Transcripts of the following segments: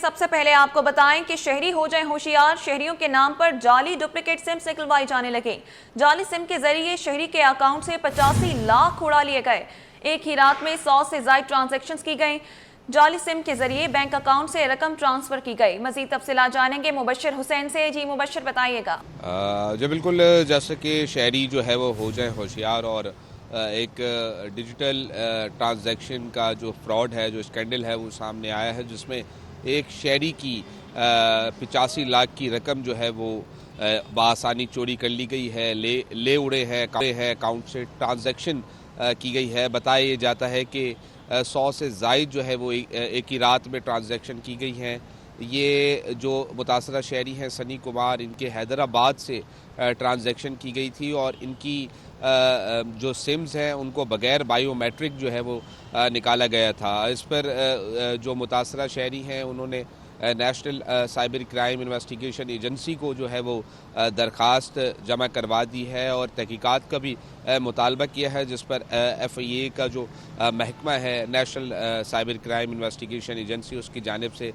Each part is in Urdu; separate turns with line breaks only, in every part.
سب سے پہلے آپ کو بتائیں کہ شہری ہو جائیں ہوشیار، شہریوں کے نام پر جعلی ڈپلیکیٹ سمز نکلوائی جانے لگے۔ جعلی سم کے ذریعے شہری کے اکاؤنٹ سے 85 لاکھ اڑا لیے گئے۔ ایک ہی رات میں 100 سے زائد ٹرانزیکشنز کی گئیں۔ جعلی سم کے ذریعے بینک اکاؤنٹ سے رقم ٹرانسفر کی گئی۔ مزید تفصیلات جانیں گے مبشر حسین سے۔ جی مبشر بتائیے گا۔
جو بالکل جیسے کہ شہری جو ہے وہ ہو جائیں ہوشیار اور ایک ڈیجیٹل ٹرانزیکشن کا جو فراڈ ہے، جو اسکینڈل ہے وہ سامنے آیا ہے، جس میں ایک شہری کی 85 لاکھ کی رقم جو ہے وہ بآسانی چوری کر لی گئی ہے، لے اڑے ہیں اکاؤنٹ سے ٹرانزیکشن کی گئی ہے۔ بتایا یہ جاتا ہے کہ 100 سے زائد جو ہے وہ ایک ہی رات میں ٹرانزیکشن کی گئی ہیں۔ یہ جو متاثرہ شہری ہیں سنی کمار، ان کے حیدرآباد سے ٹرانزیکشن کی گئی تھی اور ان کی جو سمز ہیں ان کو بغیر بائیو میٹرک جو ہے وہ نکالا گیا تھا۔ اس پر جو متاثرہ شہری ہیں انہوں نے national cyber crime investigation agency کو جو ہے وہ درخواست جمع کروا دی ہے اور تحقیقات کا بھی مطالبہ کیا ہے، جس پر FIA کا جو محکمہ ہے national cyber crime investigation agency, اس کی جانب سے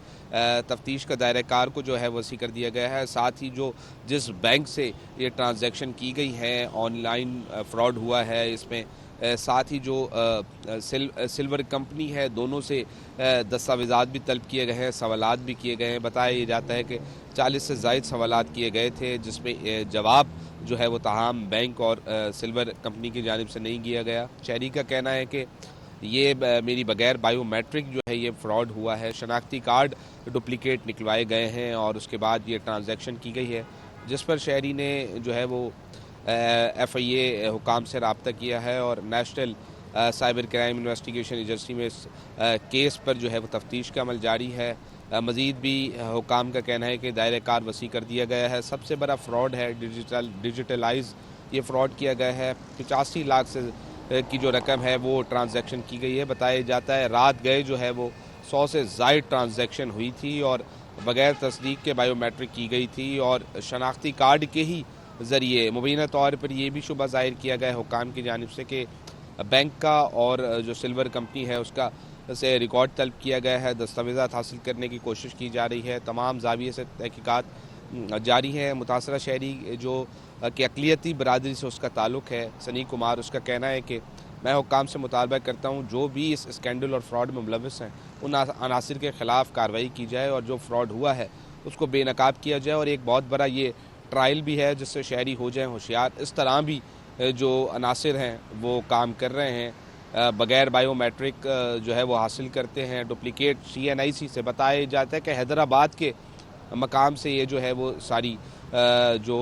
تفتیش کا دائرہ کار کو جو ہے وسیع کر دیا گیا ہے۔ ساتھ ہی جو جس بینک سے یہ ٹرانزیکشن کی گئی ہیں، آن لائن فراڈ ہوا ہے اس میں، ساتھ ہی جو سلور کمپنی ہے، دونوں سے دستاویزات بھی طلب کیے گئے ہیں، سوالات بھی کیے گئے ہیں۔ بتایا یہ جاتا ہے کہ 40 سے زائد سوالات کیے گئے تھے، جس میں جواب جو ہے وہ تاہم بینک اور سلور کمپنی کی جانب سے نہیں کیا گیا۔ شہری کا کہنا ہے کہ یہ میری بغیر بائیو میٹرک جو ہے یہ فراڈ ہوا ہے، شناختی کارڈ ڈپلیکیٹ نکلوائے گئے ہیں اور اس کے بعد یہ ٹرانزیکشن کی گئی ہے، جس پر شہری نے جو ہے وہ FIA حکام سے رابطہ کیا ہے اور national cyber crime investigation agency میں اس کیس پر جو ہے وہ تفتیش کا عمل جاری ہے۔ مزید بھی حکام کا کہنا ہے کہ دائرہ کار وسیع کر دیا گیا ہے۔ سب سے بڑا فراڈ ہے، ڈیجیٹلائز یہ فراڈ کیا گیا ہے۔ 85 لاکھ سے کی جو رقم ہے وہ ٹرانزیکشن کی گئی ہے۔ بتایا جاتا ہے رات گئے جو ہے وہ 100 سے زائد ٹرانزیکشن ہوئی تھی اور بغیر تصدیق کے بائیو میٹرک کی گئی تھی اور شناختی کارڈ کے ہی ذریعے مبینہ طور پر یہ بھی شبہ ظاہر کیا گیا حکام کی جانب سے کہ بینک کا اور جو سلور کمپنی ہے اس کا سے ریکارڈ طلب کیا گیا ہے، دستاویزات حاصل کرنے کی کوشش کی جا رہی ہے۔ تمام زاویے سے تحقیقات جاری ہیں۔ متاثرہ شہری جو کہ اقلیتی برادری سے اس کا تعلق ہے، سنی کمار، اس کا کہنا ہے کہ میں حکام سے مطالبہ کرتا ہوں جو بھی اس اسکینڈل اور فراڈ میں ملوث ہیں ان عناصر کے خلاف کارروائی کی جائے اور جو فراڈ ہوا ہے اس کو بے نقاب کیا جائے، اور ایک بہت بڑا یہ ٹرائل بھی ہے جس سے شہری ہو جائیں ہوشیار۔ اس طرح بھی جو عناصر ہیں وہ کام کر رہے ہیں، بغیر بائیو میٹرک جو ہے وہ حاصل کرتے ہیں، ڈپلیکیٹ CNIC سے۔ بتایا جاتا ہے کہ حیدرآباد کے مقام سے یہ جو ہے وہ ساری جو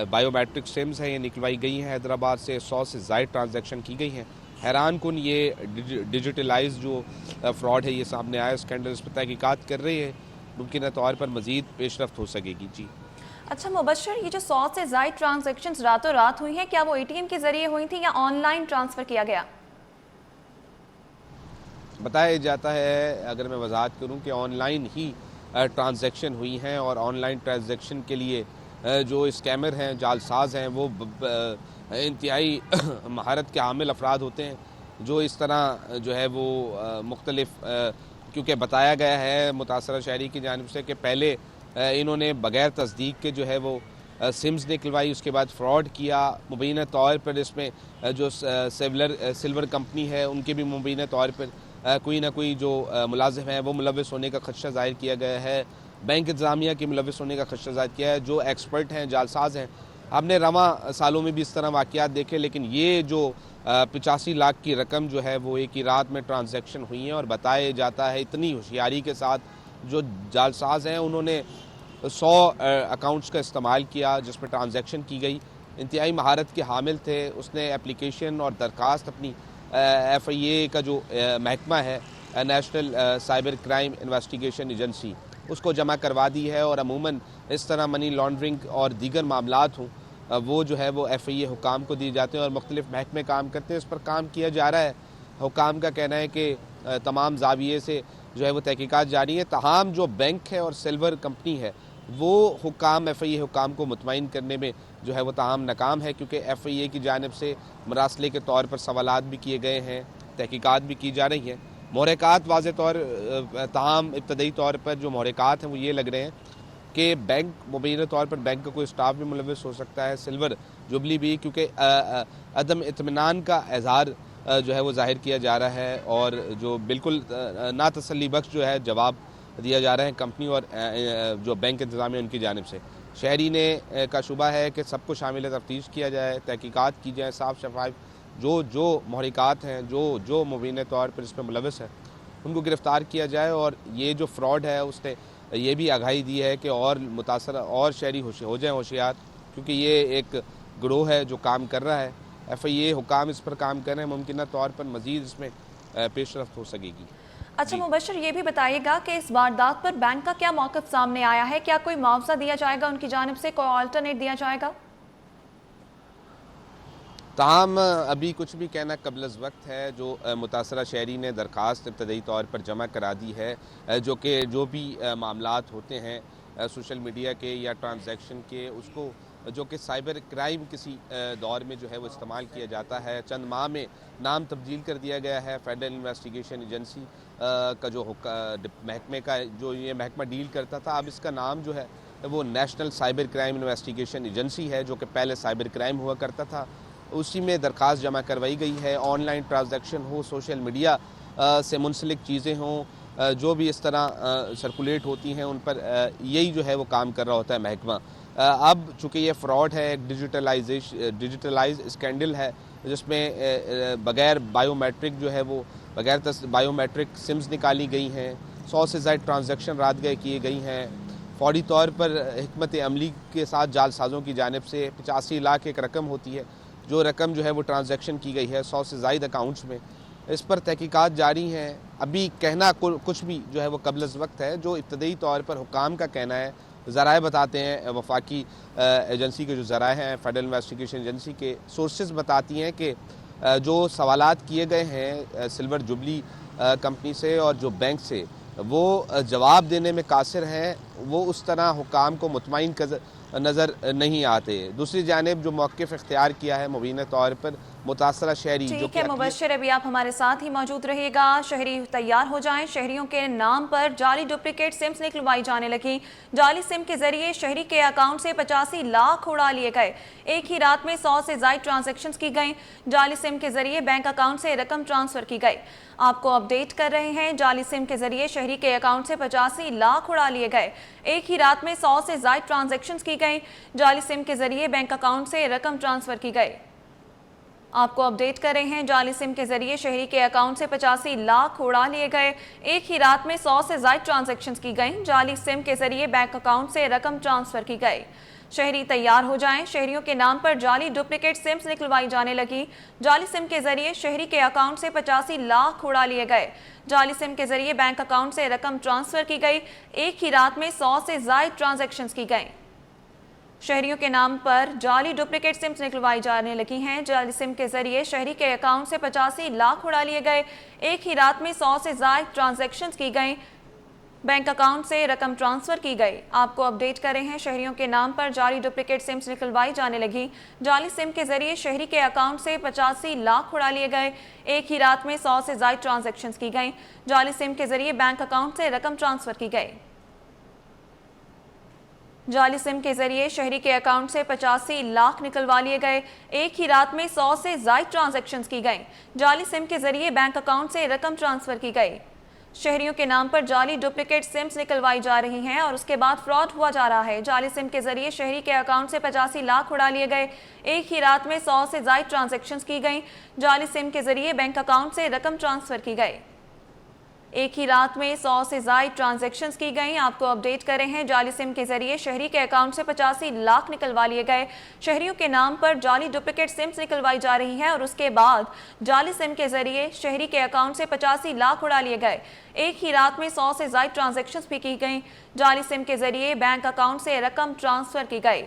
بائیو میٹرک سمز ہیں یہ نکلوائی گئی ہیں حیدرآباد سے، 100 سے زائد ٹرانزیکشن کی گئی ہیں۔ حیران کن یہ ڈیجیٹلائز جو فراڈ ہے یہ سامنے آیا، اسکینڈل اس پر تحقیقات کر رہی ہے، ممکنہ طور پر مزید پیش رفت ہو سکے گی۔ جی
اچھا مبشر، یہ جو 100 سے زائد ٹرانزیکشنز راتوں رات ہوئی ہیں، کیا وہ ATM کے ذریعے ہوئی تھیں یا آن لائن ٹرانسفر کیا گیا؟
بتایا جاتا ہے، اگر میں وضاحت کروں، کہ آن لائن ہی ٹرانزیکشن ہوئی ہیں اور آن لائن ٹرانزیکشن کے لیے جو اسکیمر ہیں، جعلساز ہیں، وہ انتہائی مہارت کے حامل افراد ہوتے ہیں جو اس طرح جو ہے وہ مختلف، کیونکہ بتایا گیا ہے متاثرہ شہری کی جانب سے کہ پہلے انہوں نے بغیر تصدیق کے جو ہے وہ سمز نکلوائی، اس کے بعد فراڈ کیا۔ مبینہ طور پر اس میں جو سلور کمپنی ہے ان کے بھی مبینہ طور پر کوئی نہ کوئی جو ملازم ہے وہ ملوث ہونے کا خدشہ ظاہر کیا گیا ہے، بینک انتظامیہ کے ملوث ہونے کا خدشہ ظاہر کیا ہے۔ جو ایکسپرٹ ہیں، جعلساز ہیں، ہم نے رواں سالوں میں بھی اس طرح واقعات دیکھے، لیکن یہ جو 85 لاکھ کی رقم جو ہے وہ ایک ہی رات میں ٹرانزیکشن ہوئی ہیں، اور بتایا جاتا ہے اتنی ہوشیاری کے ساتھ جو جعلساز ہیں انہوں نے 100 اکاؤنٹس کا استعمال کیا جس میں ٹرانزیکشن کی گئی، انتہائی مہارت کے حامل تھے۔ اس نے اپلیکیشن اور درخواست اپنی FIA کا جو محکمہ ہے national cyber crime investigation agency, اس کو جمع کروا دی ہے، اور عموماً اس طرح منی لانڈرنگ اور دیگر معاملات ہوں وہ جو ہے وہ FIA حکام کو دیے جاتے ہیں اور مختلف محکمے کام کرتے ہیں، اس پر کام کیا جا رہا ہے۔ حکام کا کہنا ہے کہ تمام زاویے سے جو ہے وہ تحقیقات جاری ہیں، تاہم جو بینک ہے اور سلور کمپنی ہے وہ حکام FIA حکام کو مطمئن کرنے میں جو ہے وہ تاہم ناکام ہے، کیونکہ FIA کی جانب سے مراسلے کے طور پر سوالات بھی کیے گئے ہیں، تحقیقات بھی کی جا رہی ہیں۔ محرکات واضح طور تاہم ابتدائی طور پر جو محرکات ہیں وہ یہ لگ رہے ہیں کہ بینک مبینہ طور پر بینک کا کوئی سٹاف بھی ملوث ہو سکتا ہے، سلور جبلی بھی، کیونکہ عدم اطمینان کا اظہار جو ہے وہ ظاہر کیا جا رہا ہے اور جو بالکل ناتسلی بخش جو ہے جواب دیا جا رہا ہے کمپنی اور جو بینک انتظامیہ ان کی جانب سے۔ شہری نے کا شبہ ہے کہ سب کو شامل تفتیش کیا جائے، تحقیقات کی جائیں، صاف شفاف جو محرکات ہیں جو مبینہ طور پر اس میں ملوث ہے ان کو گرفتار کیا جائے، اور یہ جو فراڈ ہے اس نے یہ بھی آگاہی دی ہے کہ اور متاثرہ اور شہری ہو جائیں ہوشیار، کیونکہ یہ ایک گروہ ہے جو کام کر رہا ہے۔ ایف آئی اے حکام اس پر کام کر رہے ہیں، ممکنہ طور پر مزید اس میں پیش رفت ہو سکے گی۔
اچھا مبشر، یہ بھی بتائیے گا کہ اس واردات پر بینک کا کیا موقف سامنے آیا ہے؟ کیا کوئی معاوضہ دیا جائے گا ان کی جانب سے، کوئی آلٹرنیٹ دیا جائے گا؟
تاہم ابھی کچھ بھی کہنا قبل از وقت ہے۔ جو متاثرہ شہری نے درخواست ابتدائی طور پر جمع کرا دی ہے، جو بھی معاملات ہوتے ہیں سوشل میڈیا کے یا ٹرانزیکشن کے، اس کو جو کہ سائبر کرائم کسی دور میں جو ہے وہ استعمال کیا جاتا ہے، چند ماہ میں نام تبدیل کر دیا گیا ہے۔ فیڈرل انویسٹیگیشن ایجنسی کا جو محکمے کا جو یہ محکمہ ڈیل کرتا تھا، اب اس کا نام جو ہے وہ national cyber crime investigation agency ہے، جو کہ پہلے سائبر کرائم ہوا کرتا تھا۔ اسی میں درخواست جمع کروائی گئی ہے۔ On line transaction who, social media سے منسلک چیزیں ہوں، جو بھی اس طرح سرکولیٹ ہوتی ہیں، ان پر یہی جو ہے وہ کام کر رہا ہوتا ہے محکمہ۔ اب چونکہ یہ فراڈ ہے، ایک ڈیجیٹلائز اسکینڈل ہے، جس میں بغیر بائیو میٹرک جو ہے وہ بغیر بائیو میٹرک سمز نکالی گئی ہیں، 100 سے زائد ٹرانزیکشن رات گئے کیے گئی ہیں۔ فوری طور پر حکمت عملی کے ساتھ جعل سازوں کی جانب سے 85 لاکھ ایک رقم ہوتی ہے، جو رقم جو ہے وہ ٹرانزیکشن کی گئی ہے 100 سے زائد اکاؤنٹس میں۔ اس پر تحقیقات جاری ہیں۔ ابھی کہنا کچھ بھی جو ہے وہ قبل از وقت ہے۔ جو ابتدائی طور پر حکام کا کہنا ہے، ذرائع بتاتے ہیں، وفاقی ایجنسی کے جو ذرائع ہیں، فیڈرل انویسٹیگیشن ایجنسی کے سورسز بتاتی ہیں کہ جو سوالات کیے گئے ہیں سلور جبلی کمپنی سے اور جو بینک سے، وہ جواب دینے میں قاصر ہیں، وہ اس طرح حکام کو مطمئن نظر نہیں آتے۔ دوسری جانب جو موقف اختیار کیا ہے مبینہ طور پر متاثرہ شہری، جو
ٹھیک ہے مبشر، ابھی آپ ہمارے ساتھ ہی موجود رہیے گا۔ شہری تیار ہو جائیں، شہریوں کے نام پر جعلی ڈپلیکیٹ سمز نکلوائی جانے لگیں۔ جعلی سم کے ذریعے شہری کے اکاؤنٹ سے 85 لاکھ اڑا لیے گئے۔ ایک ہی رات میں 100 سے زائد ٹرانزیکشنز کی گئیں۔ جعلی سم کے ذریعے بینک اکاؤنٹ سے رقم ٹرانسفر کی گئی۔ آپ کو اپڈیٹ کر رہے ہیں، جعلی سم کے ذریعے شہری کے اکاؤنٹ سے 85 لاکھ اڑا لیے گئے۔ ایک ہی رات میں 100 سے زائد ٹرانزیکشنز کی گئیں۔ جعلی سم کے ذریعے بینک اکاؤنٹ سے رقم ٹرانسفر کی گئی۔ آپ کو اپڈیٹ کر رہے ہیں، جعلی سم کے ذریعے شہری کے اکاؤنٹ سے 85 لاکھ اڑا لیے گئے۔ ایک ہی رات میں 100 سے زائد ٹرانزیکشنز کی گئیں۔ جعلی سم کے ذریعے بینک اکاؤنٹ سے رقم ٹرانسفر کی گئی۔ شہری تیار ہو جائیں، شہریوں کے نام پر جعلی ڈپلیکیٹ سمز نکلوائی جانے لگی۔ جعلی سم کے ذریعے شہری کے اکاؤنٹ سے 85 لاکھ اڑا لیے گئے۔ جعلی سم کے ذریعے بینک اکاؤنٹ سے رقم ٹرانسفر کی گئی۔ ایک ہی رات میں 100 سے زائد ٹرانزیکشنز کی گئیں۔ شہریوں کے نام پر جعلی ڈپلیکیٹ سمز نکلوائی جانے لگی ہیں۔ جعلی سم کے ذریعے شہری کے اکاؤنٹ سے 85 لاکھ اڑا لیے گئے۔ ایک ہی رات میں 100 سے زائد ٹرانزیکشنز کی گئیں۔ بینک اکاؤنٹ سے رقم ٹرانسفر کی گئی۔ آپ کو اپڈیٹ کر رہے ہیں، شہریوں کے نام پر جعلی ڈپلیکیٹ سمز نکلوائی جانے لگی۔ جعلی سم کے ذریعے شہری کے اکاؤنٹ سے 85 لاکھ اڑا لیے گئے۔ ایک ہی رات میں 100 سے زائد ٹرانزیکشنز کی گئیں۔ جعلی سم کے ذریعے بینک اکاؤنٹ سے رقم ٹرانسفر کی گئی۔ جعلی سم کے ذریعے شہری کے اکاؤنٹ سے 85 لاکھ نکلوا لیے گئے۔ ایک ہی رات میں 100 سے زائد ٹرانزیکشنز کی گئیں۔ جعلی سم کے ذریعے بینک اکاؤنٹ سے رقم ٹرانسفر کی گئی۔ شہریوں کے نام پر جعلی ڈپلیکیٹ سمز نکلوائی جا رہی ہیں اور اس کے بعد فراڈ ہوا جا رہا ہے۔ جعلی سم کے ذریعے شہری کے اکاؤنٹ سے 85 لاکھ اڑا لیے گئے۔ ایک ہی رات میں 100 سے زائد ٹرانزیکشنز کی گئیں۔ جعلی سم کے ذریعے بینک اکاؤنٹ سے رقم ٹرانسفر کی گئی۔ ایک ہی رات میں 100 سے زائد ٹرانزیکشنز کی گئیں۔ آپ کو اپڈیٹ کر رہے ہیں، جعلی سم کے ذریعے شہری کے اکاؤنٹ سے 85 لاکھ نکلوا لیے گئے۔ شہریوں کے نام پر جعلی ڈپلیکیٹ سمز نکلوائی جا رہی ہیں اور اس کے بعد جعلی سم کے ذریعے شہری کے اکاؤنٹ سے 85 لاکھ اڑا لیے گئے۔ ایک ہی رات میں 100 سے زائد ٹرانزیکشنز بھی کی گئیں۔ جعلی سم کے ذریعے بینک اکاؤنٹ سے رقم ٹرانسفر کی گئی۔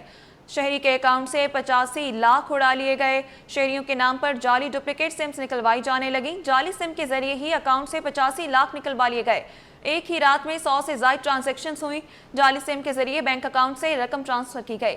شہری کے اکاؤنٹ سے 85 لاکھ اڑا لیے گئے۔ شہریوں کے نام پر جعلی ڈپلیکیٹ سمز نکلوائی جانے لگیں۔ جعلی سم کے ذریعے ہی اکاؤنٹ سے 85 لاکھ نکلوا لیے گئے۔ ایک ہی رات میں 100 سے زائد ٹرانزیکشنز ہوئی۔ جعلی سم کے ذریعے بینک اکاؤنٹ سے رقم ٹرانسفر کی گئی۔